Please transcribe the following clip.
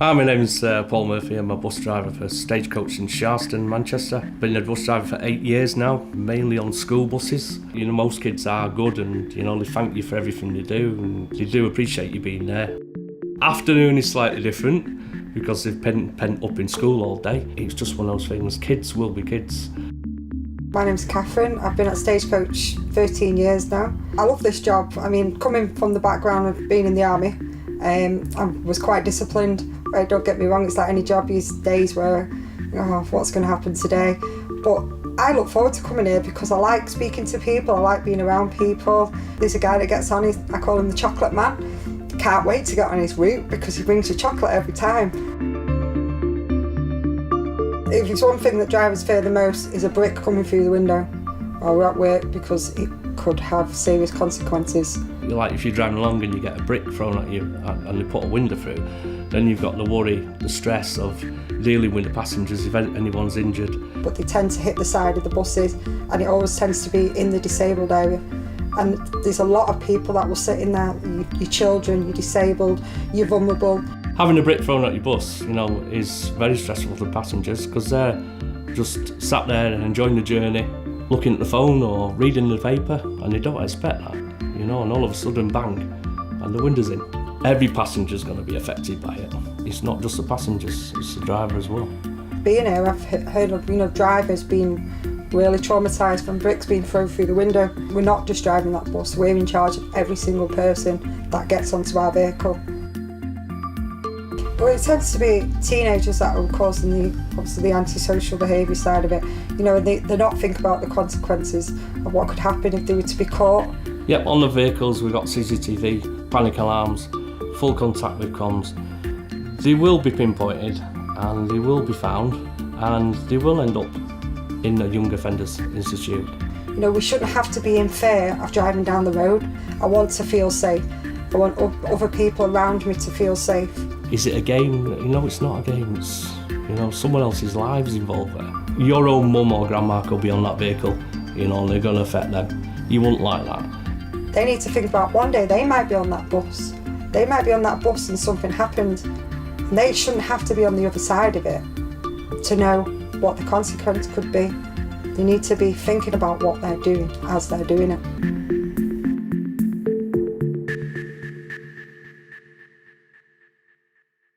Hi, my name's Paul Murphy. I'm a bus driver for Stagecoach in Sharston, Manchester. Been a bus driver for 8 years now, mainly on school buses. You know, most kids are good and, you know, they thank you for everything they do and they do appreciate you being there. Afternoon is slightly different because they've pent up in school all day. It's just one of those things, kids will be kids. My name's Katherine. I've been at Stagecoach 13 years now. I love this job. I mean, coming from the background of being in the army, I was quite disciplined. Don't get me wrong, it's like any job, these days where, oh, what's going to happen today? But I look forward to coming here because I like speaking to people, I like being around people. There's a guy that gets on, I call him the chocolate man. Can't wait to get on his route because he brings you chocolate every time. If it's one thing that drivers fear the most is a brick coming through the window while we're at work because it could have serious consequences. Like if you're driving along and you get a brick thrown at you and they put a window through, then you've got the worry, the stress of dealing with the passengers if anyone's injured. But they tend to hit the side of the buses and it always tends to be in the disabled area. And there's a lot of people that will sit in there, your children, you're disabled, you're vulnerable. Having a brick thrown at your bus, you know, is very stressful for passengers because they're just sat there and enjoying the journey, looking at the phone or reading the paper, and they don't expect that, you know, and all of a sudden, bang, and the window's in. Every passenger's going to be affected by it. It's not just the passengers, it's the driver as well. Being here, I've heard of, drivers being really traumatised from bricks being thrown through the window. We're not just driving that bus, we're in charge of every single person that gets onto our vehicle. Well, it tends to be teenagers that are causing the antisocial behaviour side of it. You know, they're not thinking about the consequences of what could happen if they were to be caught. Yep, on the vehicles we've got CCTV, panic alarms, full contact with comms. They will be pinpointed and they will be found and they will end up in the Young Offenders Institute. You know, we shouldn't have to be in fear of driving down the road. I want to feel safe. I want other people around me to feel safe. Is it a game? You know, it's not a game. It's, you know, someone else's lives involved there. Your own mum or grandma could be on that vehicle, you know, and they're going to affect them. You wouldn't like that. They need to think about one day they might be on that bus. They might be on that bus and something happened. And they shouldn't have to be on the other side of it to know what the consequence could be. They need to be thinking about what they're doing as they're doing it.